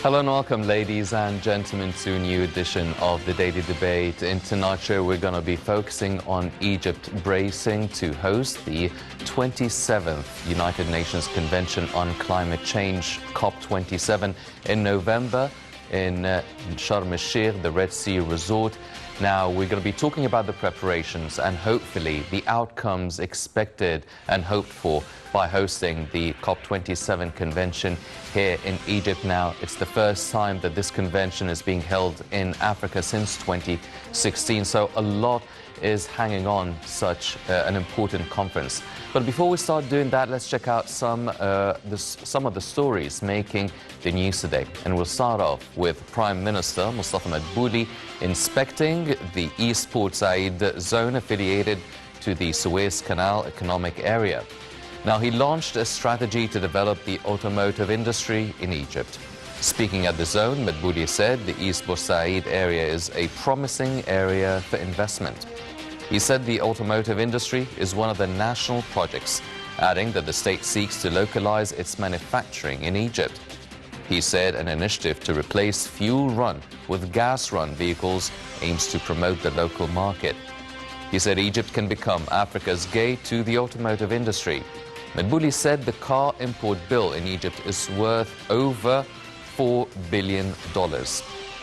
Hello and welcome, ladies and gentlemen, to a new edition of the Daily Debate. In tonight's show, we're going to be focusing on Egypt bracing to host the 27th United Nations Convention on Climate Change, COP27, in November in Sharm el-Sheikh, the Red Sea resort. Now, we're going to be talking about the preparations and hopefully the outcomes expected and hoped for by hosting the COP27 convention here in Egypt. Now, it's the first time that this convention is being held in Africa since 2016, so a lot is hanging on such an important conference. But before we start doing that, let's check out some of the stories making the news today. And we'll start off with Prime Minister Mustafa Madbouli inspecting the East Port Said zone affiliated to the Suez Canal Economic Area. Now, he launched a strategy to develop the automotive industry in Egypt. Speaking at the zone, Madbouli said the East Port Said area is a promising area for investment. He said the automotive industry is one of the national projects, adding that the state seeks to localize its manufacturing in Egypt. He said an initiative to replace fuel-run with gas-run vehicles aims to promote the local market. He said Egypt can become Africa's gate to the automotive industry. Madbouli said the car import bill in Egypt is worth over $4 billion.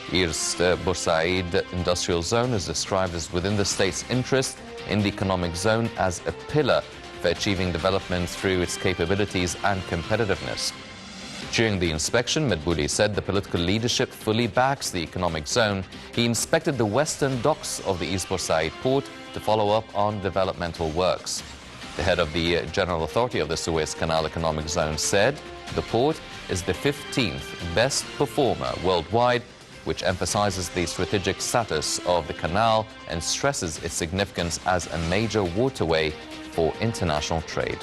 East Port Said industrial zone is described as within the state's interest in the economic zone as a pillar for achieving development through its capabilities and competitiveness. During the inspection, Madbouli said the political leadership fully backs the economic zone. He inspected the western docks of the East Port Said port to follow up on developmental works. The head of the General Authority of the Suez Canal Economic Zone said the port is the 15th best performer worldwide, which emphasizes the strategic status of the canal and stresses its significance as a major waterway for international trade.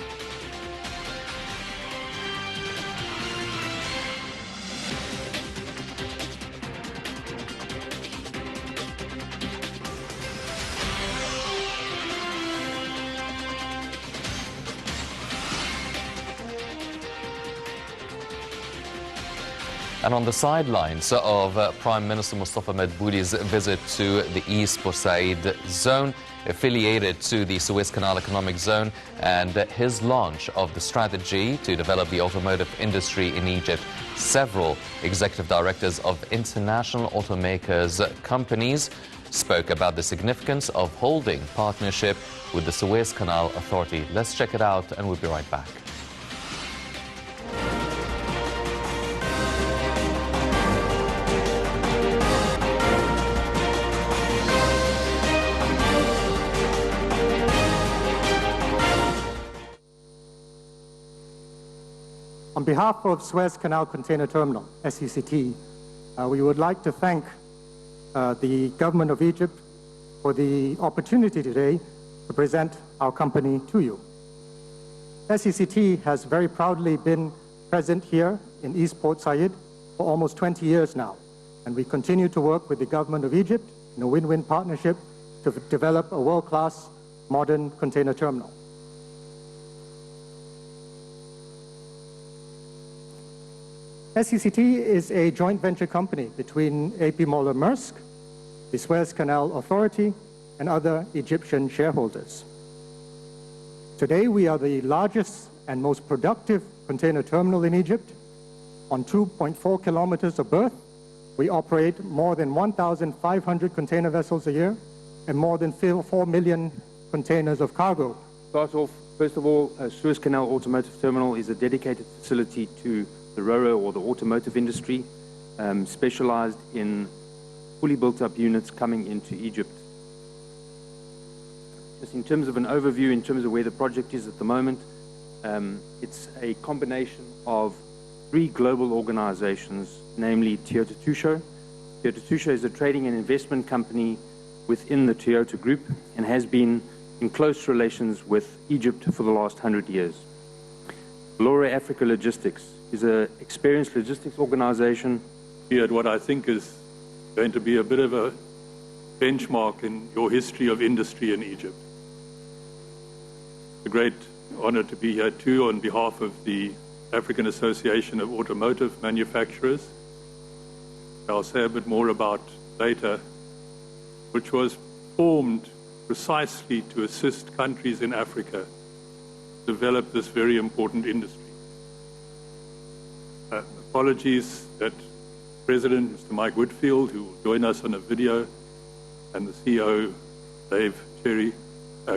And on the sidelines of Prime Minister Mustafa Madbouli's visit to the East Port Said zone, affiliated to the Suez Canal Economic Zone, and his launch of the strategy to develop the automotive industry in Egypt, several executive directors of international automakers companies spoke about the significance of holding partnership with the Suez Canal Authority. Let's check it out and we'll be right back. On behalf of Suez Canal Container Terminal, SCCT, we would like to thank the government of Egypt for the opportunity today to present our company to you. SCCT has very proudly been present here in East Port Said for almost 20 years now, and we continue to work with the government of Egypt in a win-win partnership to develop a world-class modern container terminal. SCCT is a joint venture company between A.P. Moller-Maersk, the Suez Canal Authority, and other Egyptian shareholders. Today, we are the largest and most productive container terminal in Egypt. On 2.4 kilometers of berth, we operate more than 1,500 container vessels a year and more than 4 million containers of cargo. Start off, first of all, Suez Canal Automotive Terminal is a dedicated facility to the RoRo, or the automotive industry, specialized in fully built-up units coming into Egypt. Just in terms of an overview, in terms of where the project is at the moment, it's a combination of 3 global organizations, namely Toyota Tsusho. Toyota Tsusho is a trading and investment company within the Toyota Group and has been in close relations with Egypt for the last 100 years. Laura Africa Logistics is an experienced logistics organization. Here at what I think is going to be a bit of a benchmark in your history of industry in Egypt. It's a great honor to be here too on behalf of the African Association of Automotive Manufacturers. I'll say a bit more about later, which was formed precisely to assist countries in Africa develop this very important industry. Apologies that President Mr. Mike Whitfield, who will join us on a video, and the CEO, Dave Cherry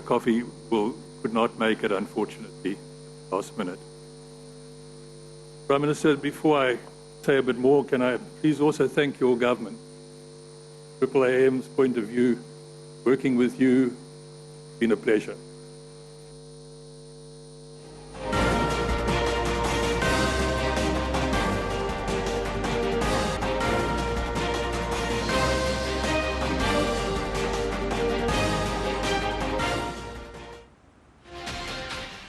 Coffey, could not make it, unfortunately, last minute. Prime Minister, before I say a bit more, can I please also thank your government? AAAM's point of view, working with you, it's been a pleasure.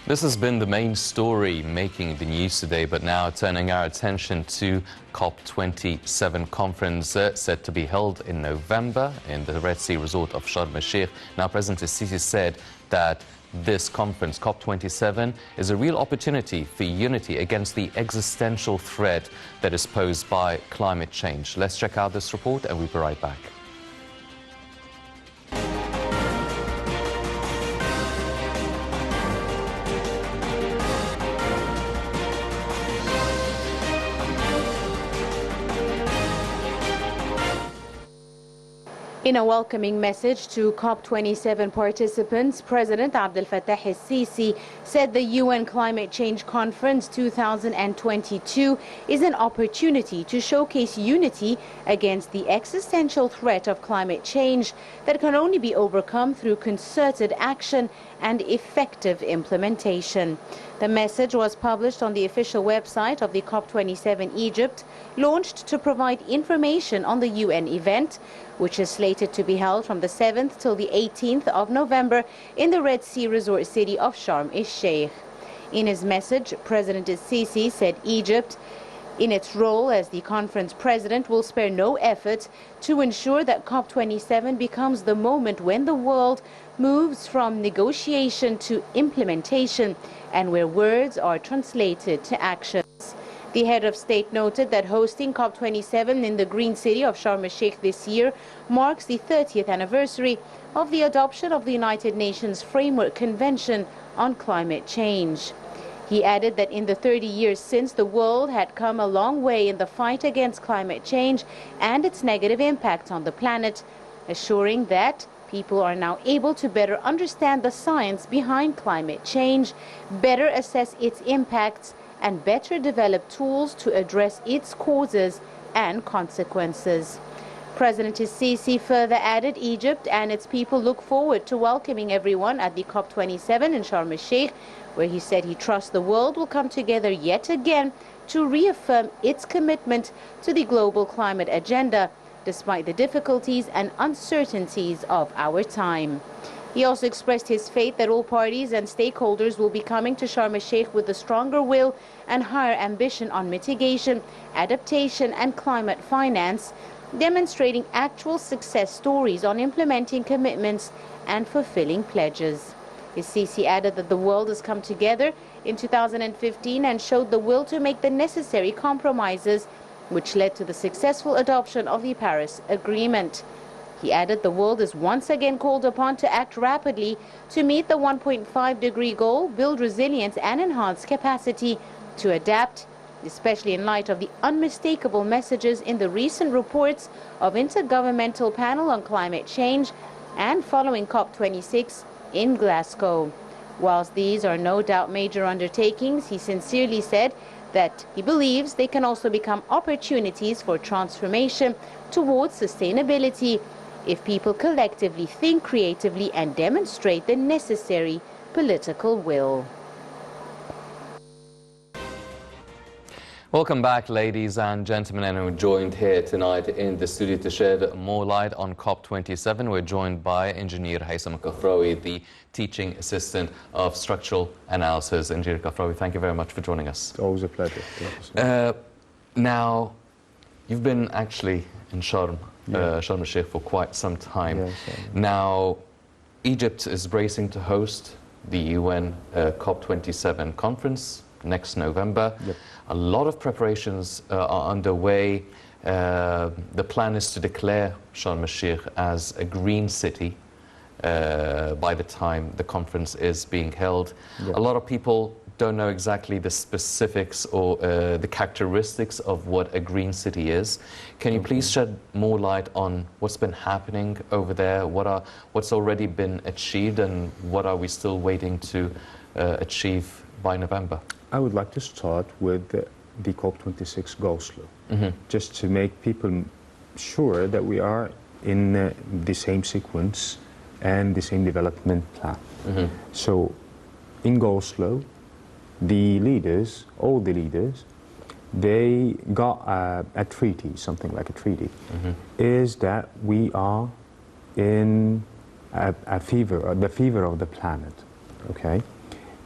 This has been the main story making the news today, but now turning our attention to COP27 conference set to be held in November in the Red Sea resort of Sharm el-Sheikh. Now, President Sisi said that this conference, COP27, is a real opportunity for unity against the existential threat that is posed by climate change. Let's check out this report and we'll be right back. In a welcoming message to COP27 participants, President Abdel Fattah el-Sisi said the UN Climate Change Conference 2022 is an opportunity to showcase unity against the existential threat of climate change that can only be overcome through concerted action and effective implementation. The message was published on the official website of the COP27 Egypt, launched to provide information on the UN event, which is slated to be held from the 7th till the 18th of November in the Red Sea resort city of Sharm el-Sheikh. In his message, President Sisi said Egypt, in its role as the conference president, will spare no effort to ensure that COP27 becomes the moment when the world moves from negotiation to implementation and where words are translated to actions. The head of state noted that hosting COP27 in the green city of Sharm el-Sheikh this year marks the 30th anniversary of the adoption of the United Nations Framework Convention on Climate Change. He added that in the 30 years since, the world had come a long way in the fight against climate change and its negative impact on the planet, assuring that people are now able to better understand the science behind climate change, better assess its impacts, and better develop tools to address its causes and consequences. President Sisi further added Egypt and its people look forward to welcoming everyone at the COP27 in Sharm el-Sheikh, where he said he trusts the world will come together yet again to reaffirm its commitment to the global climate agenda, despite the difficulties and uncertainties of our time. He also expressed his faith that all parties and stakeholders will be coming to Sharm el-Sheikh with a stronger will and higher ambition on mitigation, adaptation and climate finance, demonstrating actual success stories on implementing commitments and fulfilling pledges. Sisi added that the world has come together in 2015 and showed the will to make the necessary compromises, which led to the successful adoption of the Paris Agreement. He added the world is once again called upon to act rapidly to meet the 1.5-degree goal, build resilience and enhance capacity to adapt, especially in light of the unmistakable messages in the recent reports of Intergovernmental Panel on Climate Change and following COP26 in Glasgow. Whilst these are no doubt major undertakings, he sincerely said that he believes they can also become opportunities for transformation towards sustainability if people collectively think creatively and demonstrate the necessary political will. Welcome back, ladies and gentlemen, and we're joined here tonight in the studio to shed more light on COP27. We're joined by Engineer Haitham Kafrawy, the Teaching Assistant of Structural Analysis. Engineer Kafrawy, thank you very much for joining us. It's always a pleasure. Now, you've been actually in Sharm el-Sheikh for quite some time. Yes, now, Egypt is bracing to host the UN COP27 conference next November. Yep. A lot of preparations are underway. The plan is to declare Sharm el-Sheikh as a green city by the time the conference is being held. Yeah. A lot of people don't know exactly the specifics or the characteristics of what a green city is. Can you please shed more light on what's been happening over there? What's already been achieved, and what are we still waiting to achieve by November? I would like to start with the COP26 Goslo, just to make people sure that we are in the same sequence and the same development plan. So in Goslo, the leaders, all the leaders, they got a treaty, something like a treaty, is that we are in a fever, the fever of the planet, okay?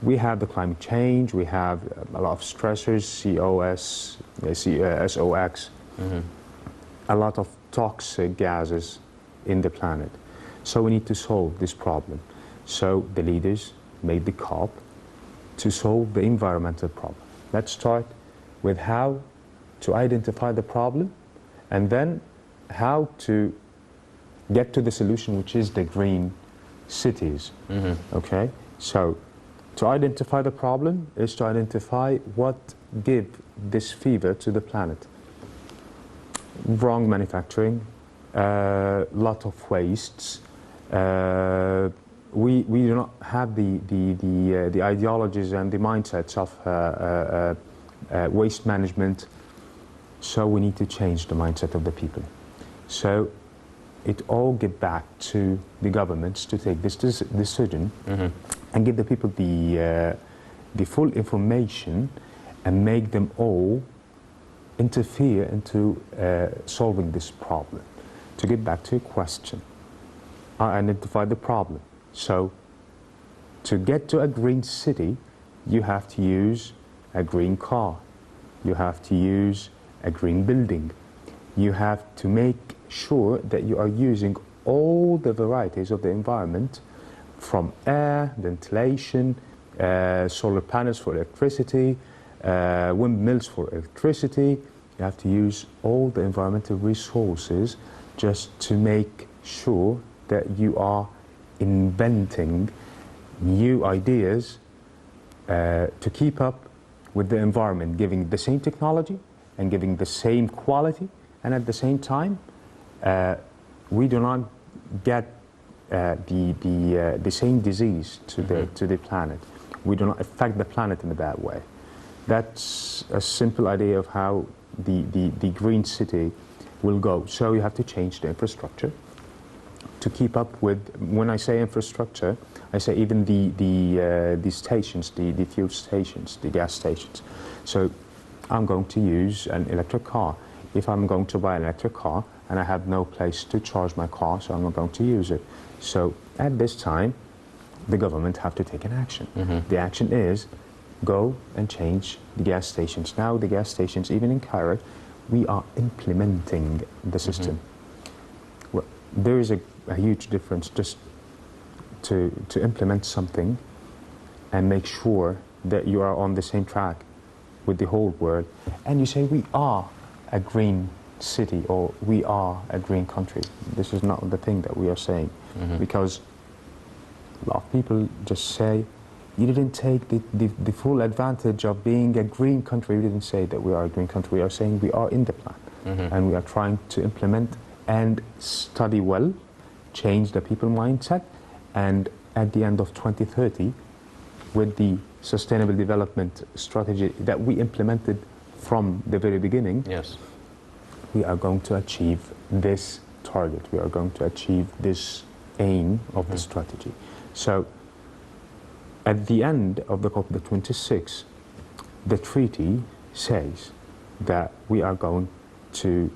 We have the climate change, we have a lot of stressors, SOx, a lot of toxic gases in the planet. So we need to solve this problem. So the leaders made the COP to solve the environmental problem. Let's start with how to identify the problem, and then how to get to the solution, which is the green cities, okay? So to identify the problem is to identify what gives this fever to the planet. Wrong manufacturing, lot of wastes. We do not have the ideologies and the mindsets of waste management, so we need to change the mindset of the people. So it all get back to the governments to take this decision and give the people the full information and make them all interfere into solving this problem. To get back to your question, I identify the problem. So to get to a green city, you have to use a green car. You have to use a green building. You have to make sure that you are using all the varieties of the environment, from air, ventilation, solar panels for electricity, windmills for electricity. You have to use all the environmental resources just to make sure that you are inventing new ideas to keep up with the environment, giving the same technology and giving the same quality, and at the same time we do not get the same disease to the planet. We do not affect the planet in a bad way. That's a simple idea of how the green city will go. So you have to change the infrastructure to keep up with. When I say infrastructure, I say even the stations, the fuel stations, the gas stations. So I'm going to use an electric car. If I'm going to buy an electric car and I have no place to charge my car, so I'm not going to use it. So at this time, the government have to take an action. The action is go and change the gas stations. Now the gas stations, even in Cairo, we are implementing the system. Well, there is a huge difference just to implement something and make sure that you are on the same track with the whole world. And you say we are a green city or we are a green country. This is not the thing that we are saying, because a lot of people just say you didn't take the full advantage of being a green country. We didn't say that we are a green country. We are saying we are in the plan, and we are trying to implement and study well, change the people mindset, and at the end of 2030, with the sustainable development strategy that we implemented from the very beginning, Yes. we are going to achieve this target. We are going to achieve this aim of the strategy. So at the end of the COP26, the treaty says that we are going to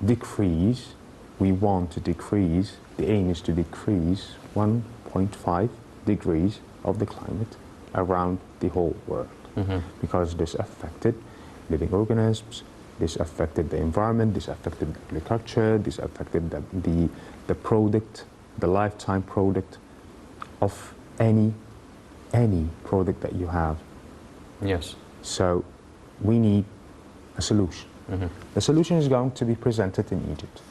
decrease, we want to decrease, the aim is to decrease 1.5 degrees of the climate around the whole world, because this affected living organisms, this affected the environment, this affected agriculture, this affected the product, the lifetime product of any product that you have. Yes. So we need a solution. The solution is going to be presented in Egypt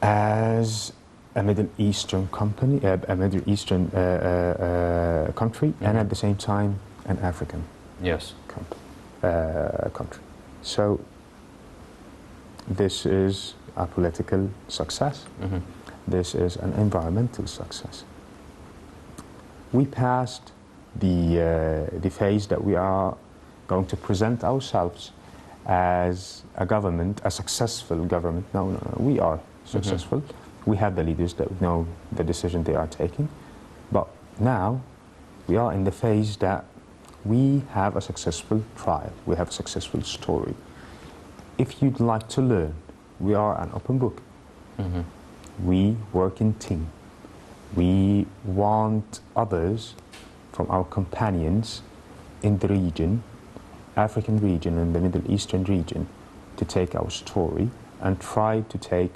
as a Middle Eastern company, a Middle Eastern country, and at the same time an African country. So this is a political success. This is an environmental success. We passed the phase that we are going to present ourselves as a government, a successful government. No, we are successful. We have the leaders that know the decision they are taking. But now we are in the phase that we have a successful trial. We have a successful story. If you'd like to learn, we are an open book. We work in team. We want others from our companions in the region, African region and the Middle Eastern region, to take our story and try to take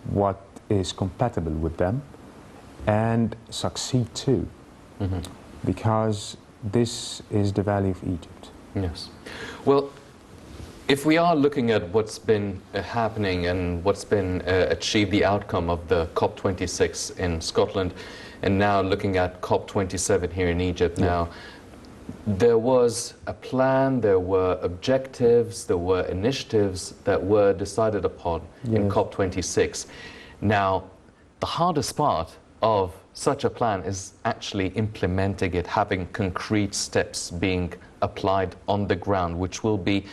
what is compatible with them and succeed too. Because this is the value of Egypt. Yes. Well, if we are looking at what's been happening and what's been achieved, the outcome of the COP26 in Scotland, and now looking at COP27 here in Egypt now, there was a plan, there were objectives, there were initiatives that were decided upon in COP26. Now, the hardest part of such a plan is actually implementing it, having concrete steps being applied on the ground, which will be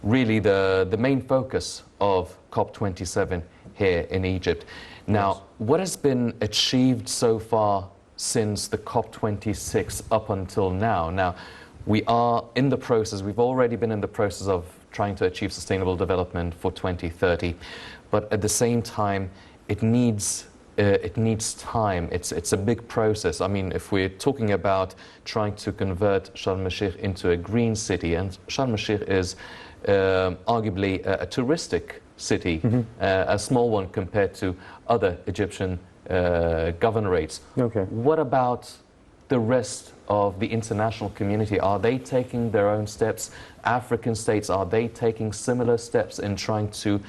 really the main focus of COP27 here in Egypt. Now, what has been achieved so far since the COP26 up until now? Now, we are in the process, we've already been in the process of trying to achieve sustainable development for 2030, but at the same time, it needs time. It's a big process. I mean, if we're talking about trying to convert Sharm el-Sheikh into a green city, and Sharm el-Sheikh is arguably a touristic city, a small one compared to other Egyptian governorates. What about the rest of the international community? Are they taking their own steps? African states, are they taking similar steps in trying to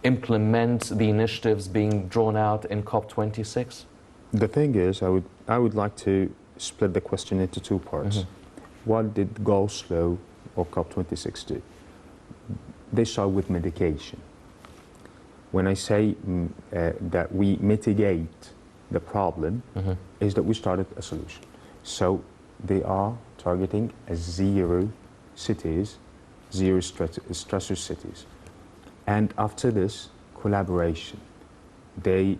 implement the initiatives being drawn out in COP26? The thing is, I would like to split the question into two parts. What did Oslo or COP26 do? They start with mitigation. When I say that we mitigate the problem, is that we started a solution. So they are targeting a zero cities, zero stressor cities. And after this collaboration, they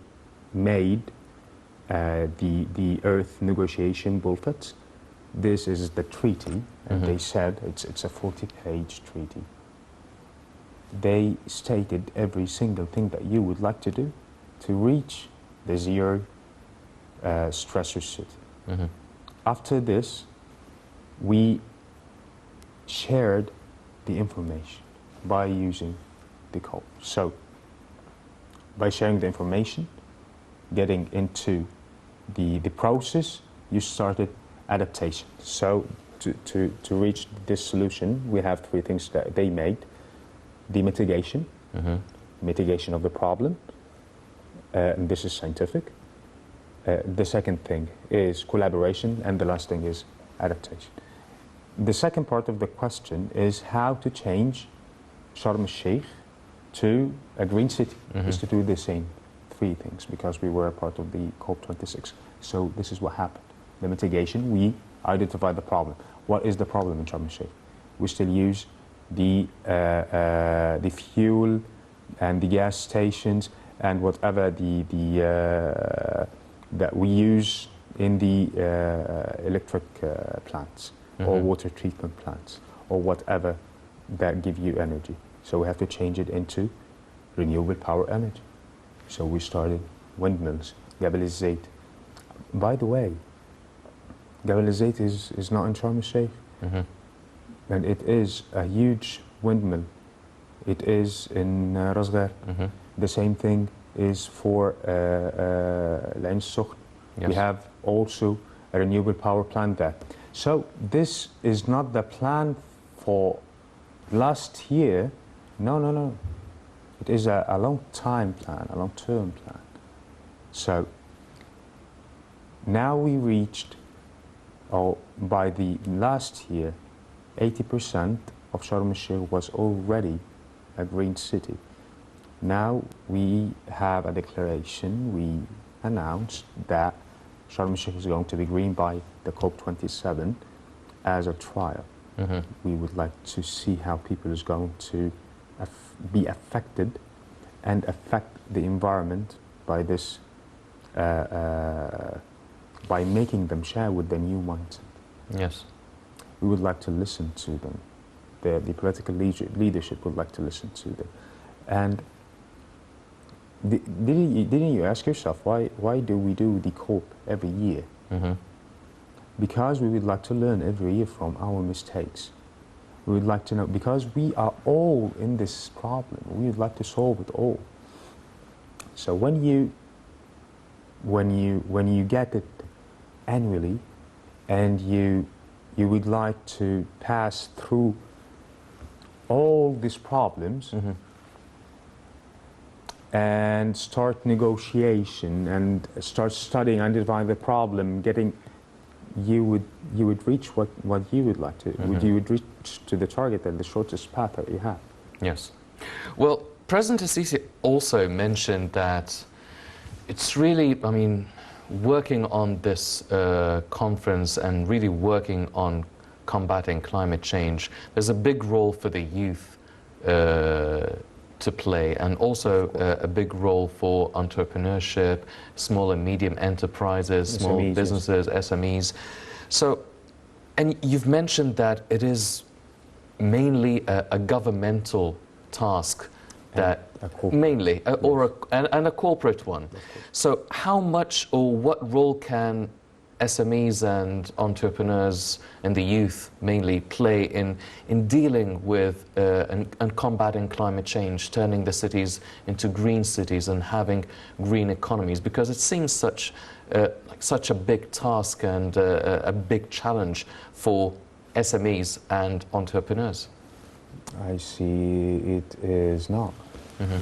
made the Earth Negotiation Bulletin. This is the treaty, and they said it's a 40-page treaty. They stated every single thing that you would like to do to reach the zero stressor city. After this, we shared the information by using the code. So, by sharing the information, getting into the process, you started adaptation. So, to reach this solution, we have three things that they made. The mitigation, mitigation of the problem, and this is scientific. The second thing is collaboration, and the last thing is adaptation. The second part of the question is how to change Sharm el-Sheikh to a green city, is to do the same three things, because we were a part of the COP26. So this is what happened. The mitigation, we identified the problem. What is the problem in Sharm el-Sheikh? We still use the fuel and the gas stations and whatever that we use in the electric plants or water treatment plants or whatever that give you energy. So we have to change it into renewable power energy. So we started windmills, Jabal el-Zayt. By the way, Jabal el-Zayt is not in Sharm el-Sheikh. And it is a huge windmill. It is in Ras Ghar. The same thing is for L'Ain Soukh. We have also a renewable power plant there. So this is not the plan for last year, no. It is a long-time plan, a long-term plan. So now we reached, by the last year, 80% of Sharm el-Sheikh was already a green city. Now we have a declaration, we announced that Sharm el-Sheikh is going to be green by the COP27 as a trial. We would like to see how people is going to be affected and affect the environment by this, by making them share with the new mindset. Yes. We would like to listen to them. The political leadership would like to listen to them. And didn't you ask yourself, why do we do the COP every year? Because we would like to learn every year from our mistakes. We would like to know, because we are all in this problem, we would like to solve it all. So when you get it annually, and you would like to pass through all these problems and start negotiation and start studying, identifying the problem, you would reach what you would like to. You would reach to the target and the shortest path that you have. Yes. Well, President Sisi also mentioned that it's really, I mean, working on this conference and really working on combating climate change, there's a big role for the youth to play, and also a big role for entrepreneurship, small and medium enterprises, small SMEs, businesses, SMEs. So, and you've mentioned that it is mainly a governmental task, that mainly, and a corporate one. So how much or what role can SMEs and entrepreneurs and the youth mainly play in dealing with and combating climate change, turning the cities into green cities and having green economies? Because it seems such a big task and a big challenge for SMEs and entrepreneurs. I see it is not.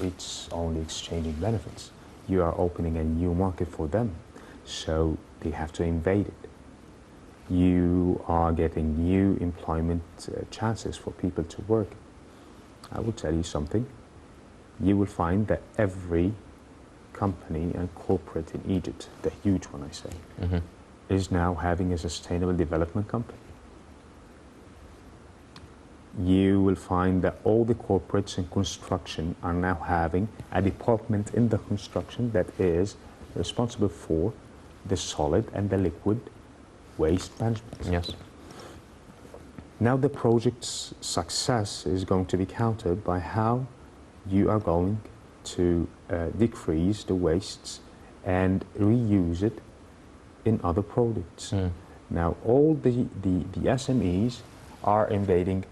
It's only exchanging benefits. You are opening a new market for them, so they have to invade it. You are getting new employment chances for people to work. I will tell you something. You will find that every company and corporate in Egypt, the huge one I say, is now having a sustainable development company. You will find that all the corporates in construction are now having a department in the construction that is responsible for the solid and the liquid waste management. Yes. Now the project's success is going to be countered by how you are going to decrease the wastes and reuse it in other products. Now all the SMEs are invading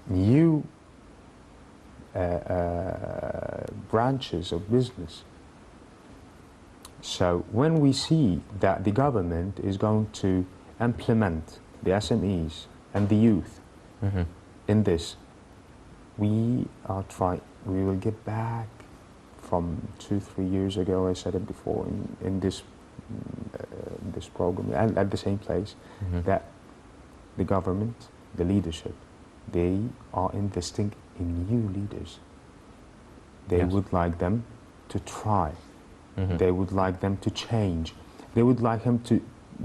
new branches of business. So when we see that the government is going to implement the SMEs and the youth in this, we will get back from 2-3 years ago. I said it before in this program and at the same place, that the government, the leadership, they are investing in new leaders. They would like them to try. They would like them to change. They would like them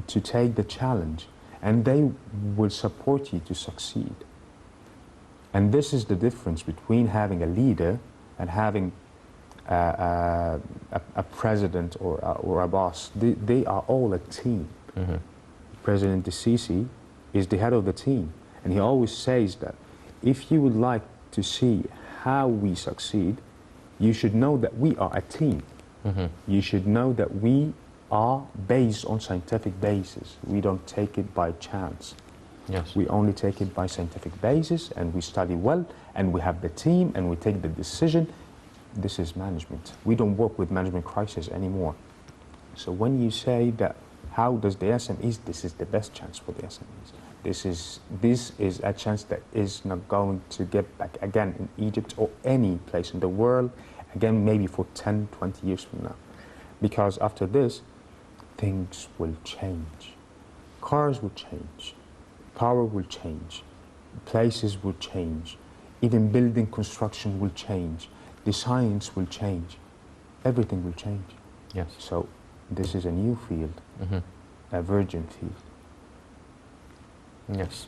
to take the challenge, and they will support you to succeed. And this is the difference between having a leader and having a president or a boss. They are all a team. President Sisi is the head of the team, and he always says that if you would like to see how we succeed, you should know that we are a team. You should know that we are based on scientific basis. We don't take it by chance. Yes. We only take it by scientific basis, and we study well, and we have the team, and we take the decision. This is management. We don't work with management crisis anymore. So when you say that, how does the SMEs, this is the best chance for the SMEs. This is a chance that is not going to get back again in Egypt or any place in the world, again maybe for 10, 20 years from now. Because after this, things will change. Cars will change, power will change, places will change, even building construction will change, the science will change, everything will change. Yes. So this is a new field, a virgin field. Yes.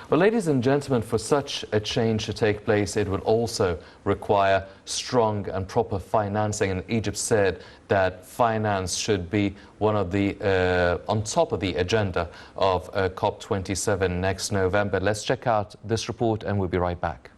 Well, ladies and gentlemen, for such a change to take place, it would also require strong and proper financing. And Egypt said that finance should be one of the, on top of the agenda of COP27 next November. Let's check out this report and we'll be right back.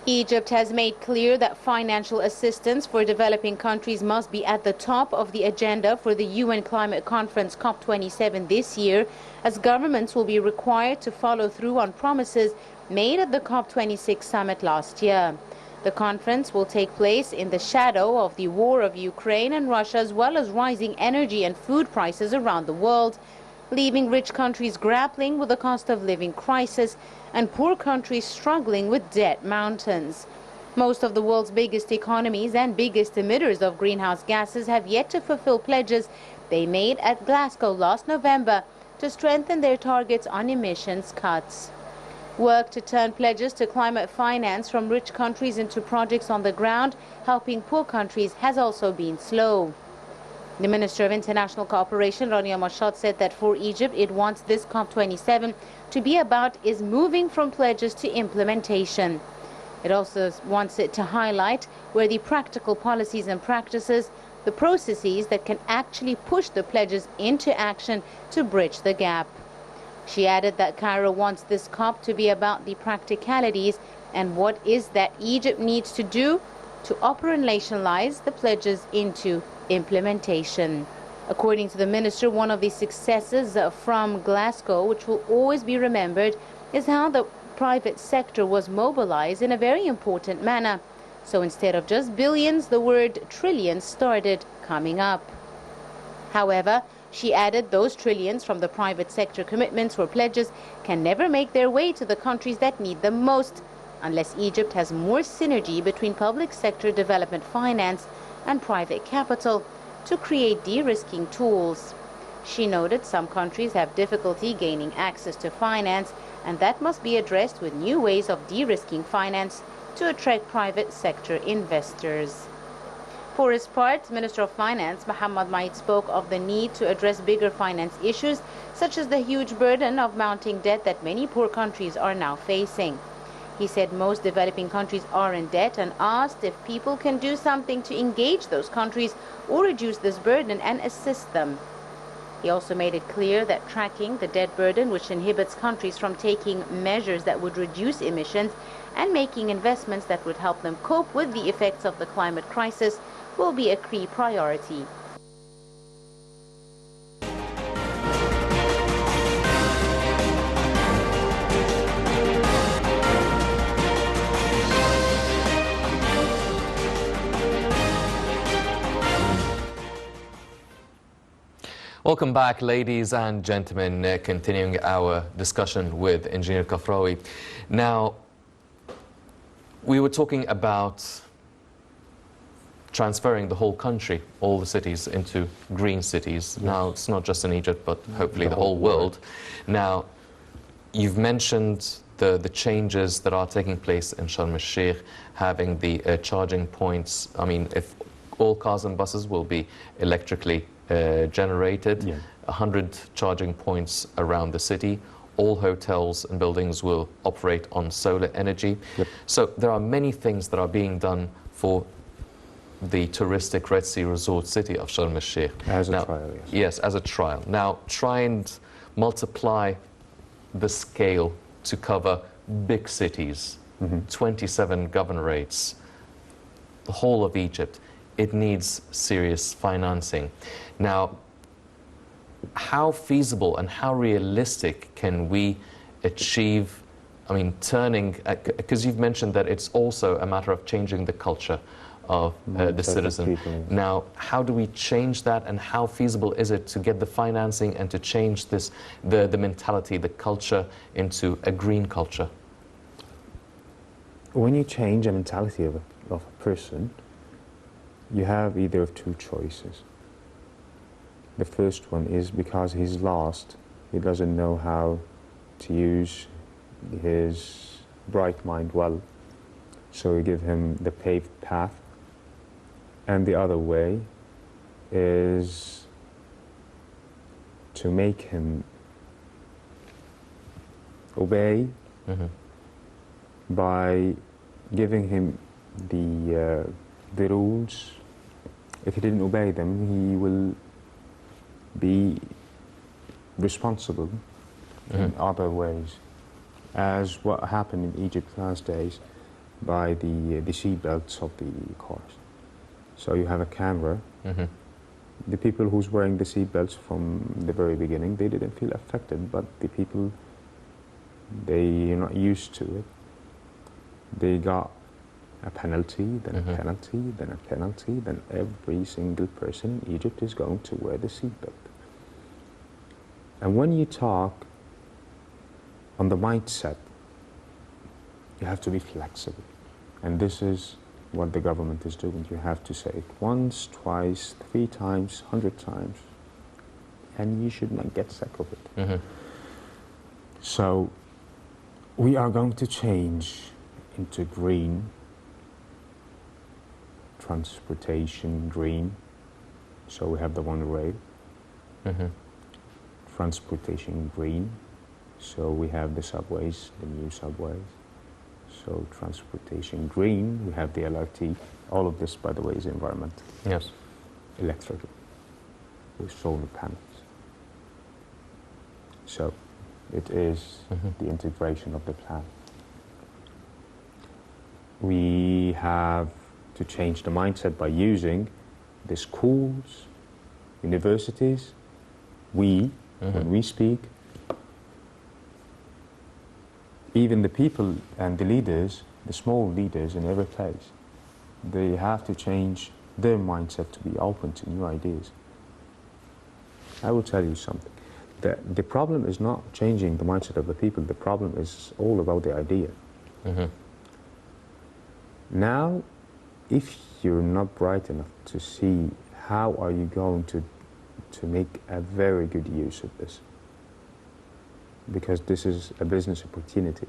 Egypt has made clear that financial assistance for developing countries must be at the top of the agenda for the UN climate conference COP27 this year, as governments will be required to follow through on promises made at the COP26 summit last year. The conference will take place in the shadow of the war of Ukraine and Russia, as well as rising energy and food prices around the world, leaving rich countries grappling with the cost of living crisis and poor countries struggling with debt mountains. Most of the world's biggest economies and biggest emitters of greenhouse gases have yet to fulfill pledges they made at Glasgow last November to strengthen their targets on emissions cuts. Work to turn pledges to climate finance from rich countries into projects on the ground, helping poor countries, has also been slow. The Minister of International Cooperation, Rania Mashad, said that for Egypt, it wants this COP27 to be about is moving from pledges to implementation. It also wants it to highlight where the practical policies and practices, the processes that can actually push the pledges into action to bridge the gap. She added that Cairo wants this COP to be about the practicalities and what is that Egypt needs to do to operationalize the pledges into implementation. According to the minister, one of the successes from Glasgow, which will always be remembered, is how the private sector was mobilized in a very important manner. So instead of just billions, the word trillions started coming up. However, she added those trillions from the private sector commitments or pledges can never make their way to the countries that need them most, unless Egypt has more synergy between public sector development finance and private capital to create de-risking tools. She noted some countries have difficulty gaining access to finance, and that must be addressed with new ways of de-risking finance to attract private sector investors. For his part, Minister of Finance Mohammed Maid spoke of the need to address bigger finance issues, such as the huge burden of mounting debt that many poor countries are now facing. He said most developing countries are in debt and asked if people can do something to engage those countries or reduce this burden and assist them. He also made it clear that tracking the debt burden, which inhibits countries from taking measures that would reduce emissions and making investments that would help them cope with the effects of the climate crisis, will be a key priority. Welcome back, ladies and gentlemen, continuing our discussion with Engineer Kafrawy. Now, we were talking about transferring the whole country, all the cities, into green cities. Yes. Now, it's not just in Egypt, but hopefully the whole world. Now, you've mentioned the changes that are taking place in Sharm el-Sheikh, having the charging points. I mean, if all cars and buses will be electrically generated, 100 charging points around the city. All hotels and buildings will operate on solar energy. Yep. So there are many things that are being done for the touristic Red Sea resort city of Sharm el-Sheikh. As a trial, yes. Yes, as a trial. Now, try and multiply the scale to cover big cities, 27 governorates, the whole of Egypt. it needs serious financing. Now, how feasible and how realistic can we achieve, I mean, turning, because you've mentioned that it's also a matter of changing the culture of the citizen. Now, how do we change that, and how feasible is it to get the financing and to change this, the mentality, the culture, into a green culture? When you change a mentality of a person, you have either of two choices. The first one is because he's lost, he doesn't know how to use his bright mind well, so we give him the paved path. And the other way is to make him obey by giving him the rules. If he didn't obey them, he will be responsible in other ways, as what happened in Egypt last days by the seat belts of the cars. So you have a camera. The people who's wearing the seat belts from the very beginning, they didn't feel affected, but the people, they're not used to it. They got a penalty, then a penalty, then a penalty, then every single person in Egypt is going to wear the seatbelt. And when you talk on the mindset, you have to be flexible. And this is what the government is doing. You have to say it once, twice, 3 times, 100 times, and you should not get sick of it. So we are going to change into green transportation, green. So we have the monorail. Transportation green. So we have the subways, the new subways. So transportation green, we have the LRT. All of this, by the way, is environmental. Yes. Electrical, with solar panels. So it is the integration of the plan. We have to change the mindset by using the schools, universities, when we speak, even the people and the leaders, the small leaders in every place, they have to change their mindset to be open to new ideas. I will tell you something. The problem is not changing the mindset of the people. The problem is all about the idea. Now, if you're not bright enough to see how are you going to make a very good use of this, because this is a business opportunity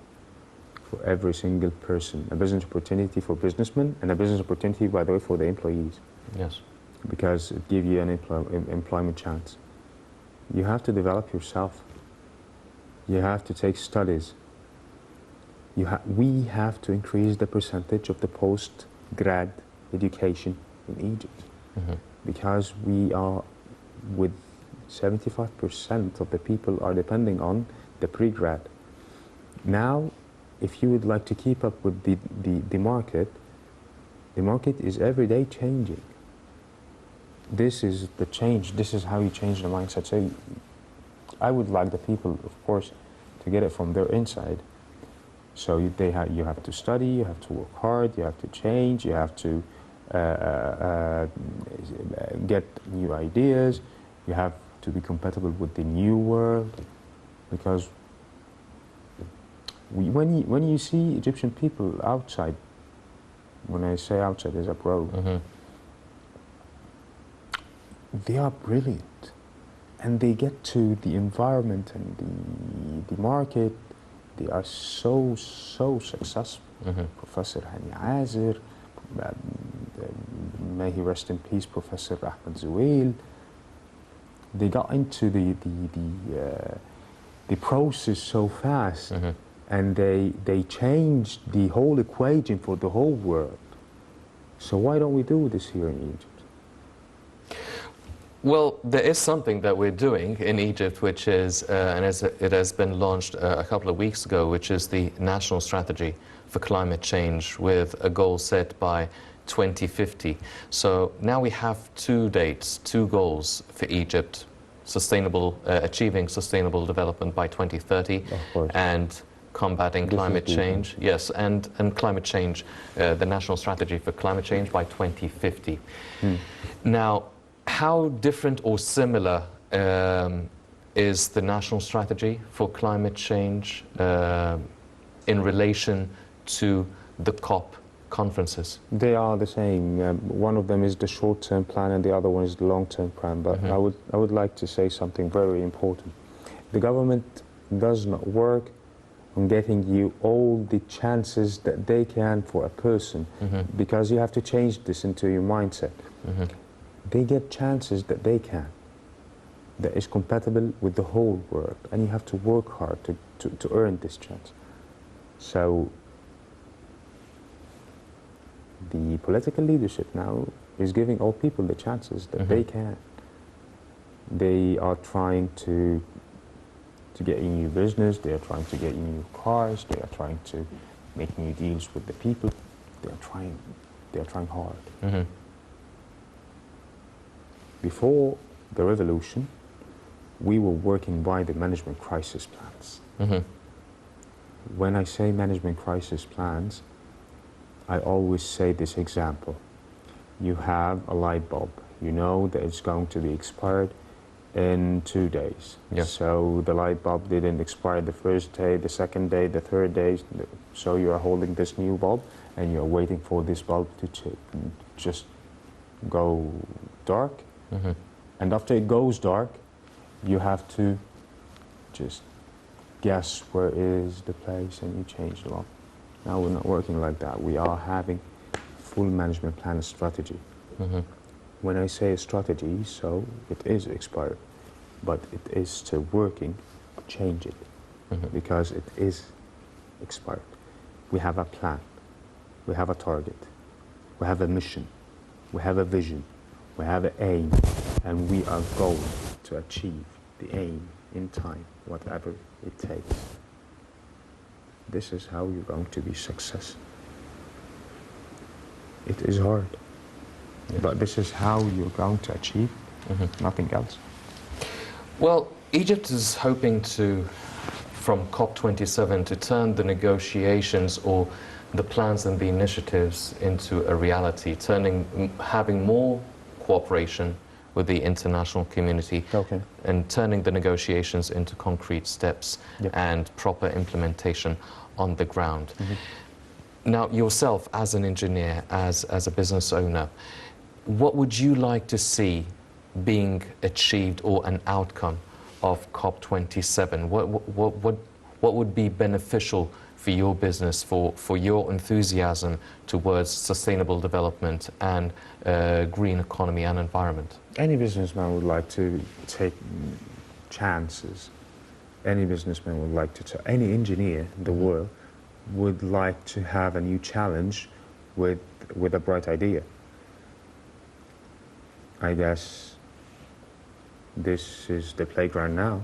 for every single person, a business opportunity for businessmen, and a business opportunity, by the way, for the employees. Yes. Because it gives you an employment chance. You have to develop yourself. You have to take studies. We have to increase the percentage of the post-grad education in Egypt, because we are with 75% of the people are depending on the pre-grad. Now, if you would like to keep up with the market is every day changing. This is the change. This is how you change the mindset. So I would like the people, of course, to get it from their inside. So you have to study, you have to work hard, you have to change, you have to get new ideas, you have to be compatible with the new world, because when you see Egyptian people outside, when I say outside is abroad, they are brilliant, and they get to the environment and the market. They are so successful. Professor Hani Azir, may he rest in peace, Professor Ahmed Zouil. They got into the process so fast, and they changed the whole equation for the whole world. So why don't we do this here in Egypt? Well, there is something that we're doing in Egypt, which is, and it has been launched a couple of weeks ago, which is the National Strategy for Climate Change, with a goal set by 2050. So now we have two dates, two goals for Egypt: achieving sustainable development by 2030, and combating climate change. Yes, and climate change, the national strategy for climate change by 2050. Now, how different or similar is the national strategy for climate change in relation to the COP conferences? They are the same. One of them is the short-term plan and the other one is the long-term plan. But I would like to say something very important. The government does not work on getting you all the chances that they can for a person, because you have to change this into your mindset. They get chances that they can, that is compatible with the whole world, and you have to work hard to earn this chance. So the political leadership now is giving all people the chances that they can. They are trying to get you new business, they are trying to get you new cars, they are trying to make new deals with the people. They are trying hard. Before the revolution, we were working by the management crisis plans. When I say management crisis plans, I always say this example. You have a light bulb. You know that it's going to be expired in 2 days. So the light bulb didn't expire the first day, the second day, the third day. So you are holding this new bulb and you're waiting for this bulb to just go dark. And after it goes dark, you have to just guess where is the place and you change the bulb. Now we're not working like that. We are having full management plan and strategy. When I say a strategy, so it is expired, but it is still working. Change it, because it is expired. We have a plan, we have a target, we have a mission, we have a vision, we have an aim, and we are going to achieve the aim in time, whatever it takes. This is how you're going to be successful. It is hard. But this is how you're going to achieve, nothing else. Well, Egypt is hoping to, from COP27, to turn the negotiations or the plans and the initiatives into a reality, having more cooperation with the international community, and turning the negotiations into concrete steps and proper implementation on the ground. Now, yourself as an engineer, as a business owner, what would you like to see being achieved or an outcome of COP27? What would be beneficial for your business, for your enthusiasm towards sustainable development and green economy and environment? Any businessman would like to take chances. Any businessman would like to, any engineer in the world would like to have a new challenge with a bright idea. I guess this is the playground now.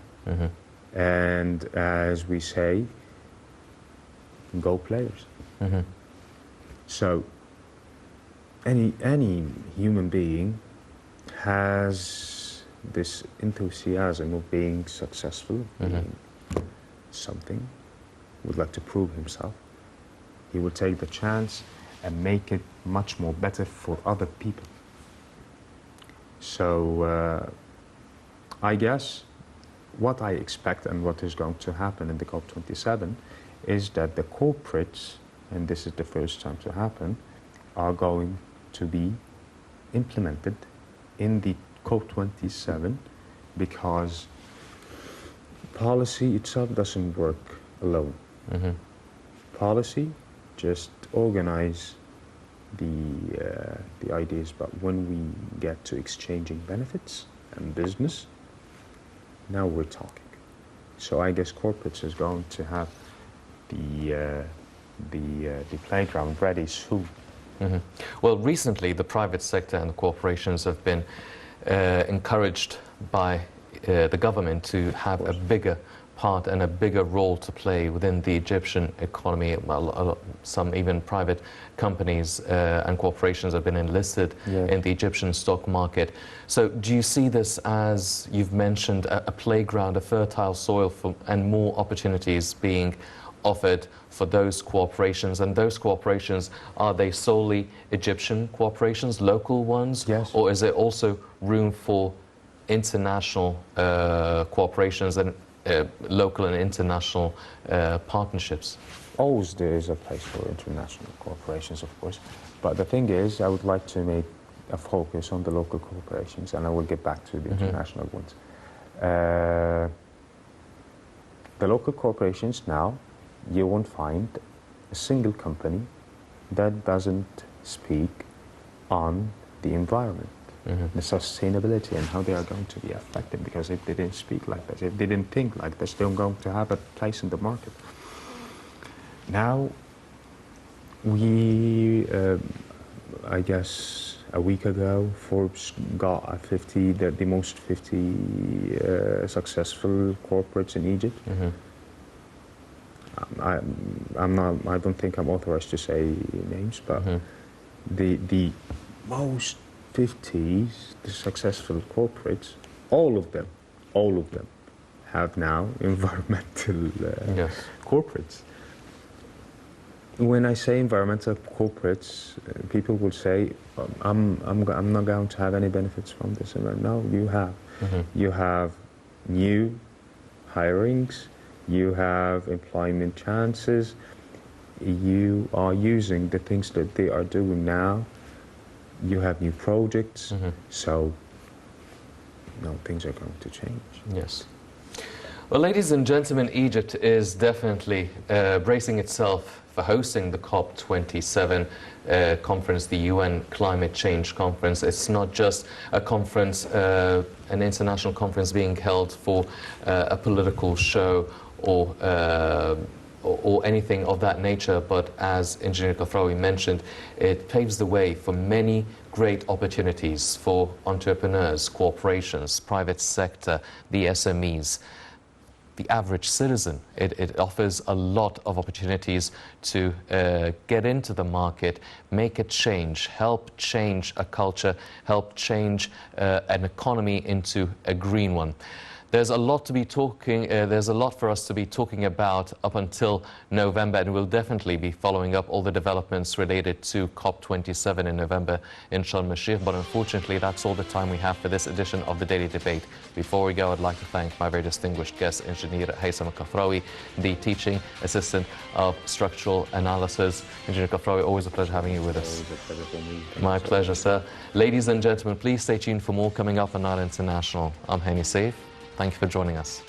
And as we say, go players. So any human being has this enthusiasm of being successful, being something, would like to prove himself. He will take the chance and make it much more better for other people. So I guess what I expect and what is going to happen in the COP27 is that the corporates, and this is the first time to happen, are going to be implemented in the COP27, because policy itself doesn't work alone. Policy just organize the ideas, but when we get to exchanging benefits and business, now we're talking. So I guess corporates is going to have the playground ready soon. Well, recently the private sector and the corporations have been encouraged by the government to have a bigger part and a bigger role to play within the Egyptian economy. Some even private companies and corporations have been enlisted in the Egyptian stock market. So do you see this as, you've mentioned, a playground, a fertile soil and more opportunities being offered for those corporations? And those corporations, are they solely Egyptian corporations, local ones? Yes. Or is there also room for international corporations and local and international partnerships? Always there is a place for international corporations, of course. But the thing is, I would like to make a focus on the local corporations, and I will get back to the international ones. The local corporations now, you won't find a single company that doesn't speak on the environment, the sustainability, and how they are going to be affected. Because if they didn't speak like this, if they didn't think like this, they're going to have a place in the market. Now, I guess a week ago, Forbes got a the most 50 successful corporates in Egypt. I don't think I'm authorized to say names, but the most 50 successful corporates, all of them have now environmental corporates. When I say environmental corporates, people will say, I'm not going to have any benefits from this. No, you have. You have new hirings, you have employment chances, you are using the things that they are doing now, you have new projects, so things are going to change. Yes. Well, ladies and gentlemen, Egypt is definitely bracing itself for hosting the COP27 conference, the UN Climate Change Conference. It's not just a conference, an international conference being held for a political show or anything of that nature, but as Engineer Kafrawy mentioned, it paves the way for many great opportunities for entrepreneurs, corporations, private sector, the SMEs, the average citizen. It offers a lot of opportunities to get into the market, make a change, help change a culture, help change an economy into a green one. There's a lot to be there's a lot for us to be talking about up until November, and we'll definitely be following up all the developments related to COP27 in November in Sharm el-Sheikh. But unfortunately, that's all the time we have for this edition of the Daily Debate. Before we go, I'd like to thank my very distinguished guest, Engineer Haitham Kafrawy, the Teaching Assistant of Structural Analysis. Engineer Kafrawy, always a pleasure having you with us. Always a pleasure for me. My pleasure, sir. Ladies and gentlemen, please stay tuned for more coming up on Nile International. I'm Hani Saif. Thank you for joining us.